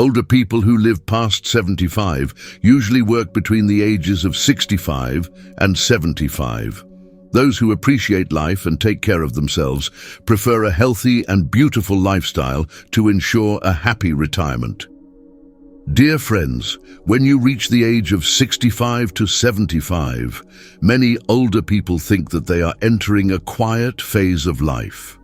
Older people who live past 75 usually work between the ages of 65 and 75. Those who appreciate life and take care of themselves prefer a healthy and beautiful lifestyle to ensure a happy retirement. Dear friends, when you reach the age of 65 to 75, many older people think that they are entering a quiet phase of life.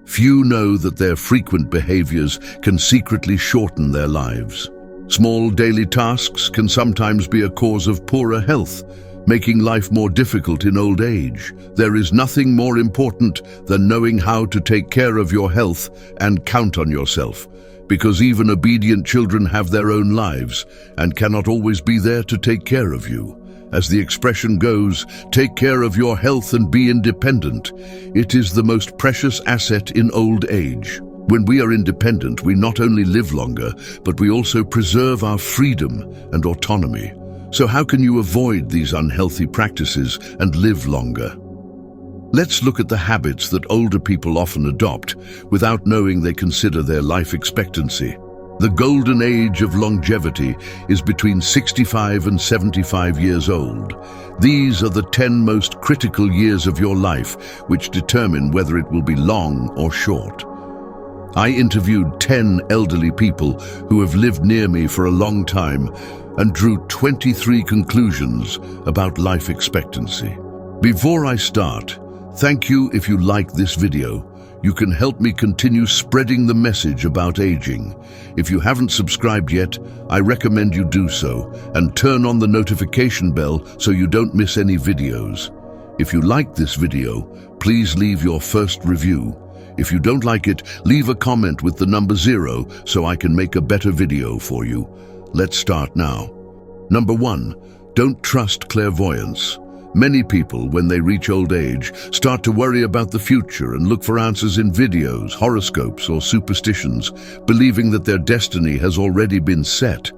Few know that their frequent behaviors can secretly shorten their lives. Small daily tasks can sometimes be a cause of poorer health, making life more difficult in old age. There is nothing more important than knowing how to take care of your health and count on yourself, because even obedient children have their own lives and cannot always be there to take care of you. As the expression goes, take care of your health and be independent. It is the most precious asset in old age. When we are independent, we not only live longer, but we also preserve our freedom and autonomy. So how can you avoid these unhealthy practices and live longer? Let's look at the habits that older people often adopt without knowing they consider their life expectancy. The golden age of longevity is between 65 and 75 years old. These are the 10 most critical years of your life, which determine whether it will be long or short. I interviewed 10 elderly people who have lived near me for a long time and drew 23 conclusions about life expectancy. Before I start, thank you if you like this video. You can help me continue spreading the message about aging. If you haven't subscribed yet, I recommend you do so and turn on the notification bell so you don't miss any videos. If you like this video, please leave your first review. If you don't like it, leave a comment with the number 0 so I can make a better video for you. Let's start now. Number 1, don't trust clairvoyance. Many people, when they reach old age, start to worry about the future and look for answers in videos, horoscopes, or superstitions, believing that their destiny has already been set.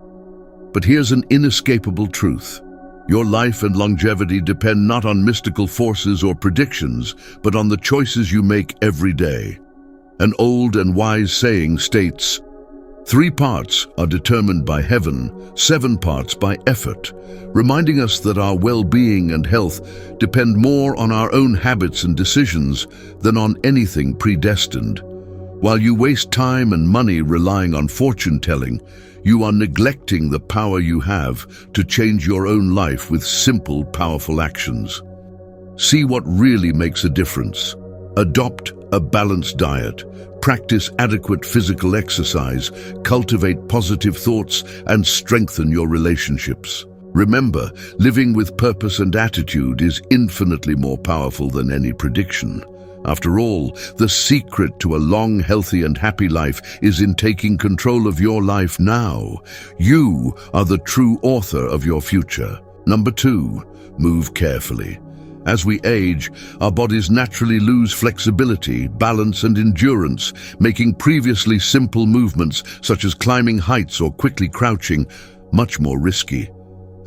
But here's an inescapable truth. Your life and longevity depend not on mystical forces or predictions, but on the choices you make every day. An old and wise saying states, 3 parts are determined by heaven, 7 parts by effort, reminding us that our well-being and health depend more on our own habits and decisions than on anything predestined. While you waste time and money relying on fortune-telling, you are neglecting the power you have to change your own life with simple, powerful actions. See what really makes a difference. Adopt a balanced diet, practice adequate physical exercise, cultivate positive thoughts, and strengthen your relationships. Remember, living with purpose and attitude is infinitely more powerful than any prediction. After all, the secret to a long, healthy, and happy life is in taking control of your life now. You are the true author of your future. Number 2, move carefully. As we age, our bodies naturally lose flexibility, balance, and endurance, making previously simple movements, such as climbing heights or quickly crouching, much more risky.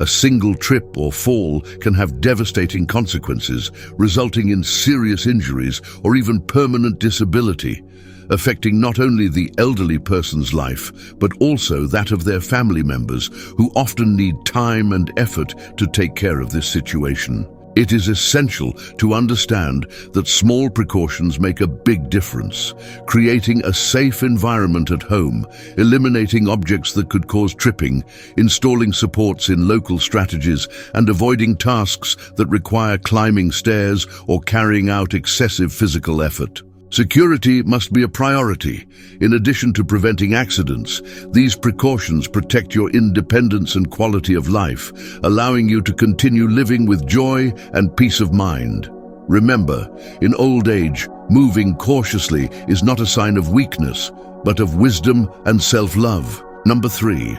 A single trip or fall can have devastating consequences, resulting in serious injuries or even permanent disability, affecting not only the elderly person's life, but also that of their family members, who often need time and effort to take care of this situation. It is essential to understand that small precautions make a big difference, creating a safe environment at home, eliminating objects that could cause tripping, installing supports in local strategies, and avoiding tasks that require climbing stairs or carrying out excessive physical effort. Security must be a priority. In addition to preventing accidents, these precautions protect your independence and quality of life, allowing you to continue living with joy and peace of mind. Remember, in old age, moving cautiously is not a sign of weakness, but of wisdom and self-love. Number 3,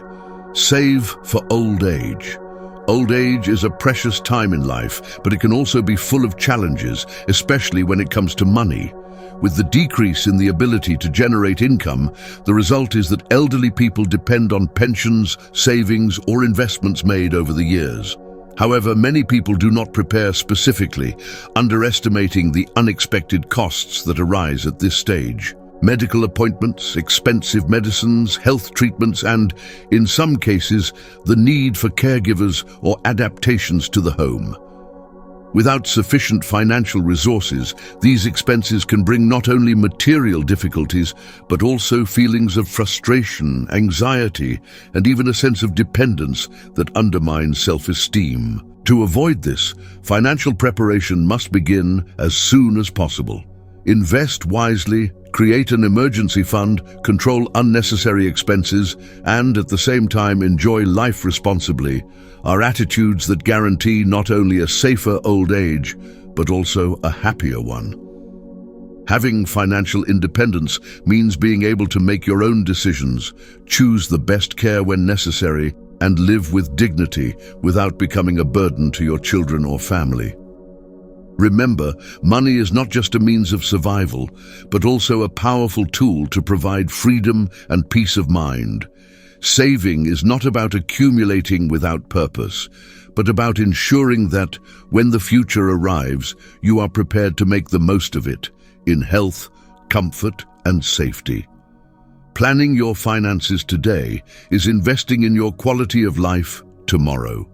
save for old age. Old age is a precious time in life, but it can also be full of challenges, especially when it comes to money. With the decrease in the ability to generate income, the result is that elderly people depend on pensions, savings, or investments made over the years. However, many people do not prepare specifically, underestimating the unexpected costs that arise at this stage. Medical appointments, expensive medicines, health treatments, and, in some cases, the need for caregivers or adaptations to the home. Without sufficient financial resources, these expenses can bring not only material difficulties, but also feelings of frustration, anxiety, and even a sense of dependence that undermines self-esteem. To avoid this, financial preparation must begin as soon as possible. Invest wisely, create an emergency fund, control unnecessary expenses, and at the same time enjoy life responsibly are attitudes that guarantee not only a safer old age, but also a happier one. Having financial independence means being able to make your own decisions, choose the best care when necessary, and live with dignity without becoming a burden to your children or family. Remember, money is not just a means of survival, but also a powerful tool to provide freedom and peace of mind. Saving is not about accumulating without purpose, but about ensuring that, when the future arrives, you are prepared to make the most of it, in health, comfort, and safety. Planning your finances today is investing in your quality of life tomorrow.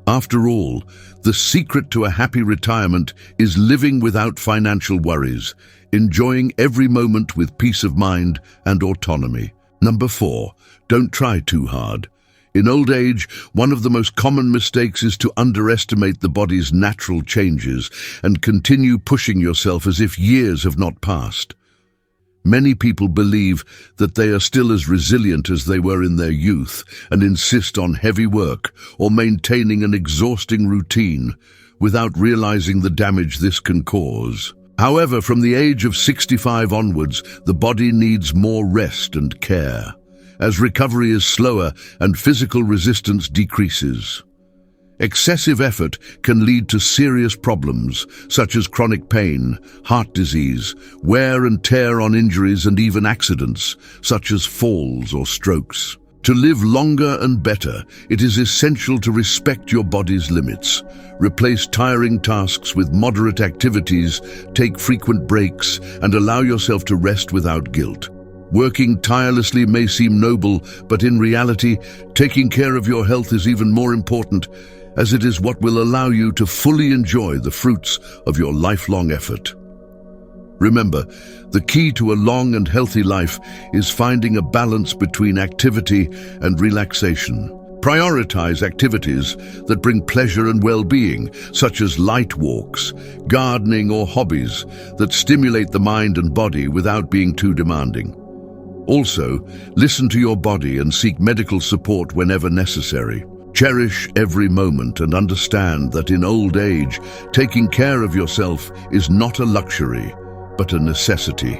After all, the secret to a happy retirement is living without financial worries, enjoying every moment with peace of mind and autonomy. Number 4, don't try too hard. In old age, one of the most common mistakes is to underestimate the body's natural changes and continue pushing yourself as if years have not passed. Many people believe that they are still as resilient as they were in their youth and insist on heavy work or maintaining an exhausting routine without realizing the damage this can cause. However, from the age of 65 onwards, the body needs more rest and care, as recovery is slower and physical resistance decreases. Excessive effort can lead to serious problems, such as chronic pain, heart disease, wear and tear on injuries, and even accidents, such as falls or strokes. To live longer and better, it is essential to respect your body's limits. Replace tiring tasks with moderate activities, take frequent breaks, and allow yourself to rest without guilt. Working tirelessly may seem noble, but in reality, taking care of your health is even more important, as it is what will allow you to fully enjoy the fruits of your lifelong effort. Remember, the key to a long and healthy life is finding a balance between activity and relaxation. Prioritize activities that bring pleasure and well-being, such as light walks, gardening, or hobbies that stimulate the mind and body without being too demanding. Also, listen to your body and seek medical support whenever necessary. Cherish every moment and understand that in old age, taking care of yourself is not a luxury, but a necessity.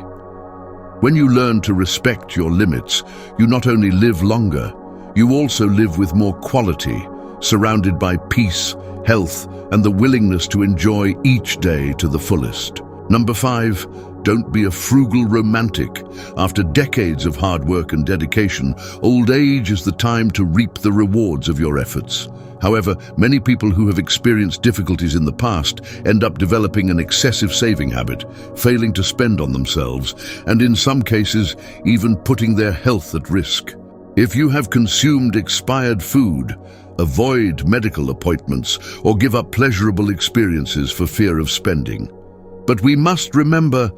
When you learn to respect your limits, you not only live longer, you also live with more quality, surrounded by peace, health, and the willingness to enjoy each day to the fullest. Number 5, don't be a frugal romantic. After decades of hard work and dedication, old age is the time to reap the rewards of your efforts. However, many people who have experienced difficulties in the past end up developing an excessive saving habit, failing to spend on themselves, and in some cases, even putting their health at risk. If you have consumed expired food, avoid medical appointments or give up pleasurable experiences for fear of spending. But we must remember,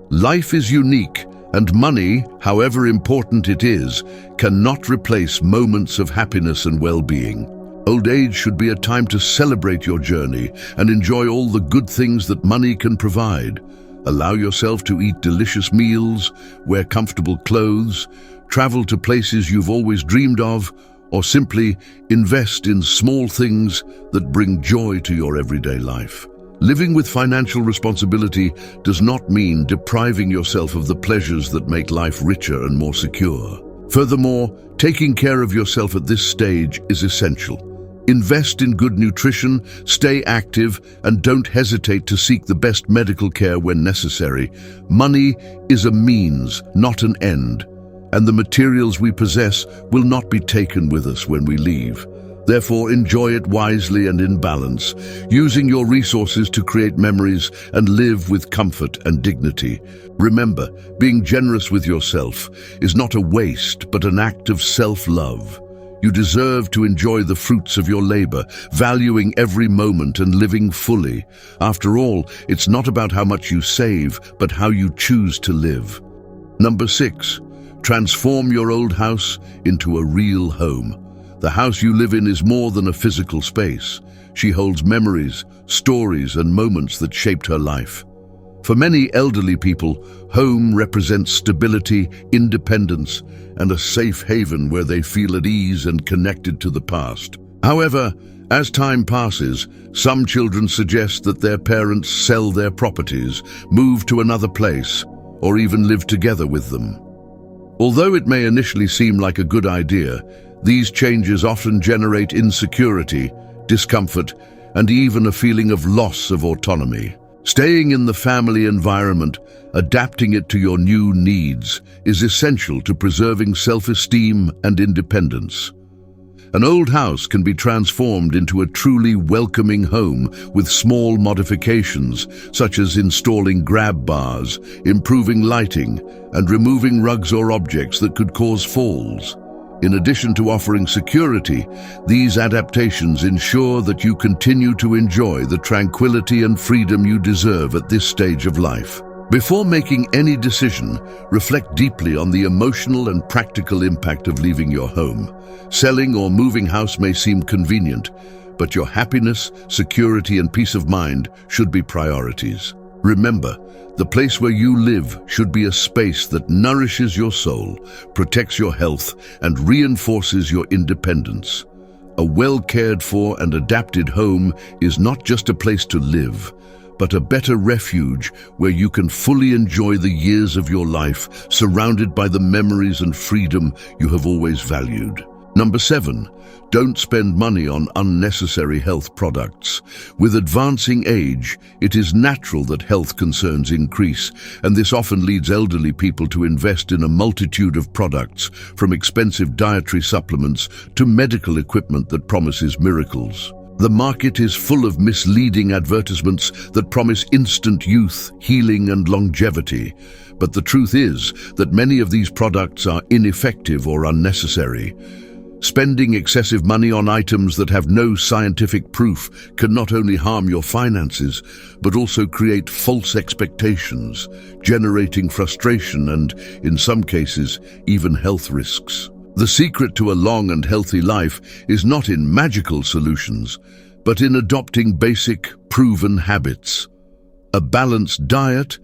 life is unique, and money, however important it is, cannot replace moments of happiness and well-being. Old age should be a time to celebrate your journey and enjoy all the good things that money can provide. Allow yourself to eat delicious meals, wear comfortable clothes, travel to places you've always dreamed of, or simply invest in small things that bring joy to your everyday life. Living with financial responsibility does not mean depriving yourself of the pleasures that make life richer and more secure. Furthermore, taking care of yourself at this stage is essential. Invest in good nutrition, stay active, and don't hesitate to seek the best medical care when necessary. Money is a means, not an end, and the materials we possess will not be taken with us when we leave. Therefore, enjoy it wisely and in balance, using your resources to create memories and live with comfort and dignity. Remember, being generous with yourself is not a waste, but an act of self-love. You deserve to enjoy the fruits of your labor, valuing every moment and living fully. After all, it's not about how much you save, but how you choose to live. Number 6, transform your old house into a real home. The house you live in is more than a physical space. She holds memories, stories, and moments that shaped her life. For many elderly people, home represents stability, independence, and a safe haven where they feel at ease and connected to the past. However, as time passes, some children suggest that their parents sell their properties, move to another place, or even live together with them. Although it may initially seem like a good idea, these changes often generate insecurity, discomfort, and even a feeling of loss of autonomy. Staying in the family environment, adapting it to your new needs, is essential to preserving self-esteem and independence. An old house can be transformed into a truly welcoming home with small modifications, such as installing grab bars, improving lighting, and removing rugs or objects that could cause falls. In addition to offering security, these adaptations ensure that you continue to enjoy the tranquility and freedom you deserve at this stage of life. Before making any decision, reflect deeply on the emotional and practical impact of leaving your home. Selling or moving house may seem convenient, but your happiness, security, and peace of mind should be priorities. Remember, the place where you live should be a space that nourishes your soul, protects your health, and reinforces your independence. A well-cared for and adapted home is not just a place to live, but a better refuge where you can fully enjoy the years of your life, surrounded by the memories and freedom you have always valued. Number 7, don't spend money on unnecessary health products. With advancing age, it is natural that health concerns increase, and this often leads elderly people to invest in a multitude of products, from expensive dietary supplements to medical equipment that promises miracles. The market is full of misleading advertisements that promise instant youth, healing, and longevity. But the truth is that many of these products are ineffective or unnecessary. Spending excessive money on items that have no scientific proof can not only harm your finances, but also create false expectations, generating frustration and, in some cases, even health risks. The secret to a long and healthy life is not in magical solutions, but in adopting basic, proven habits. A balanced diet,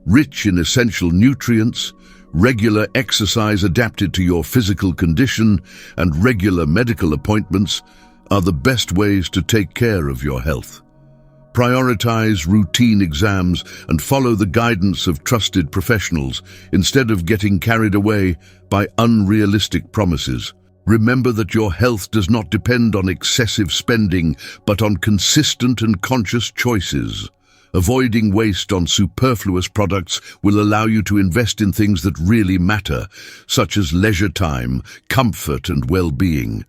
rich in essential nutrients, regular exercise adapted to your physical condition, and regular medical appointments are the best ways to take care of your health. Prioritize routine exams and follow the guidance of trusted professionals instead of getting carried away by unrealistic promises. Remember that your health does not depend on excessive spending, but on consistent and conscious choices. Avoiding waste on superfluous products will allow you to invest in things that really matter, such as leisure time, comfort, and well-being.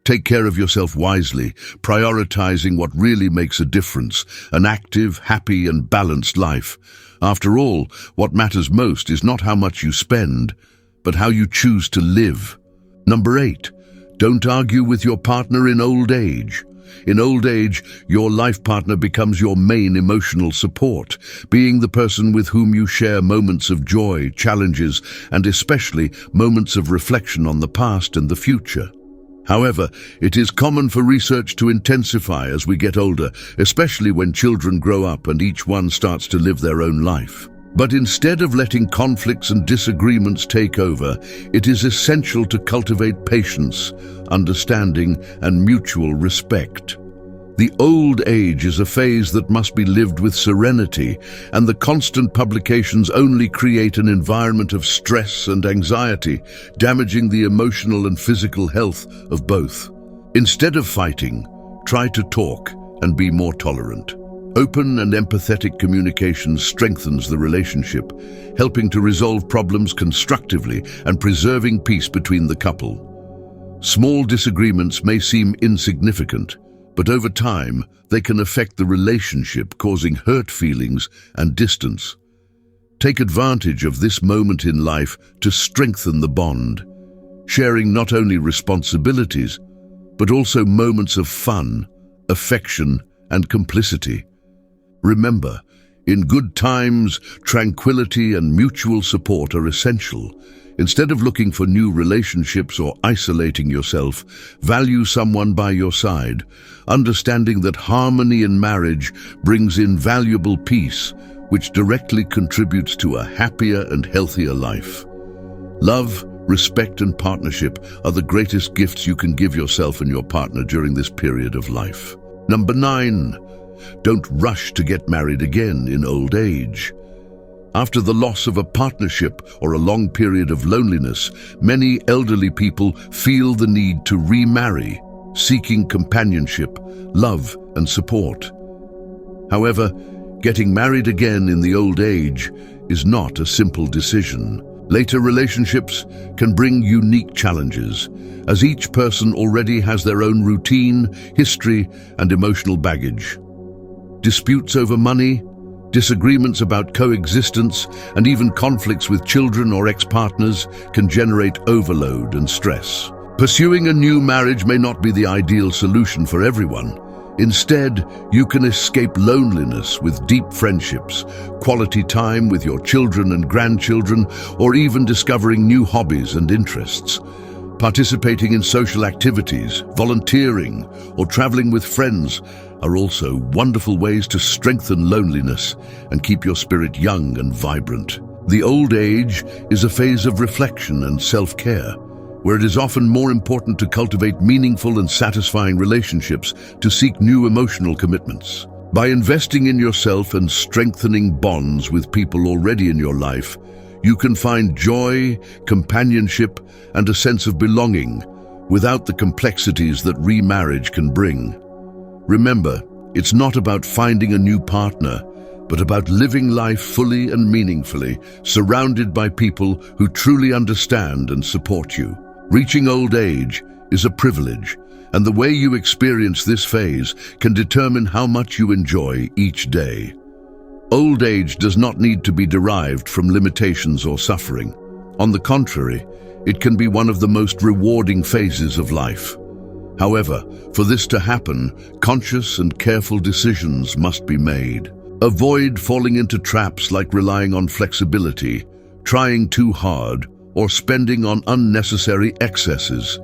Take care of yourself wisely, prioritizing what really makes a difference, an active, happy, and balanced life. After all, what matters most is not how much you spend, but how you choose to live. Number 8, don't argue with your partner in old age. In old age, your life partner becomes your main emotional support, being the person with whom you share moments of joy, challenges, and especially moments of reflection on the past and the future. However, it is common for research to intensify as we get older, especially when children grow up and each one starts to live their own life. But instead of letting conflicts and disagreements take over, it is essential to cultivate patience, understanding, and mutual respect. The old age is a phase that must be lived with serenity, and the constant publications only create an environment of stress and anxiety, damaging the emotional and physical health of both. Instead of fighting, try to talk and be more tolerant. Open and empathetic communication strengthens the relationship, helping to resolve problems constructively and preserving peace between the couple. Small disagreements may seem insignificant, but over time, they can affect the relationship, causing hurt feelings and distance. Take advantage of this moment in life to strengthen the bond, sharing not only responsibilities, but also moments of fun, affection, and complicity. Remember, in good times, tranquility and mutual support are essential. Instead of looking for new relationships or isolating yourself, value someone by your side, understanding that harmony in marriage brings invaluable peace, which directly contributes to a happier and healthier life. Love, respect, and partnership are the greatest gifts you can give yourself and your partner during this period of life. Number 9. Don't rush to get married again in old age. After the loss of a partnership or a long period of loneliness, many elderly people feel the need to remarry, seeking companionship, love, and support. However, getting married again in the old age is not a simple decision. Later relationships can bring unique challenges, as each person already has their own routine, history, and emotional baggage. Disputes over money, disagreements about coexistence, and even conflicts with children or ex-partners can generate overload and stress. Pursuing a new marriage may not be the ideal solution for everyone. Instead, you can escape loneliness with deep friendships, quality time with your children and grandchildren, or even discovering new hobbies and interests. Participating in social activities, volunteering, or traveling with friends are also wonderful ways to strengthen loneliness and keep your spirit young and vibrant. The old age is a phase of reflection and self-care, where it is often more important to cultivate meaningful and satisfying relationships to seek new emotional commitments. By investing in yourself and strengthening bonds with people already in your life, you can find joy, companionship, and a sense of belonging without the complexities that remarriage can bring. Remember, it's not about finding a new partner, but about living life fully and meaningfully, surrounded by people who truly understand and support you. Reaching old age is a privilege, and the way you experience this phase can determine how much you enjoy each day. Old age does not need to be derived from limitations or suffering. On the contrary, it can be one of the most rewarding phases of life. However, for this to happen, conscious and careful decisions must be made. Avoid falling into traps like relying on flexibility, trying too hard, or spending on unnecessary excesses.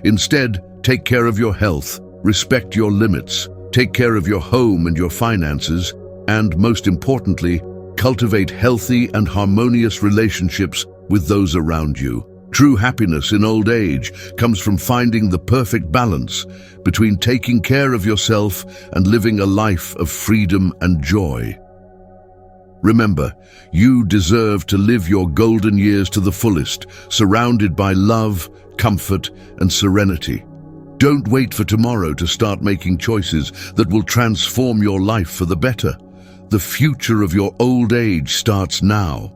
Instead, take care of your health, respect your limits, take care of your home and your finances, and most importantly, cultivate healthy and harmonious relationships with those around you. True happiness in old age comes from finding the perfect balance between taking care of yourself and living a life of freedom and joy. Remember, you deserve to live your golden years to the fullest, surrounded by love, comfort, and serenity. Don't wait for tomorrow to start making choices that will transform your life for the better. The future of your old age starts now.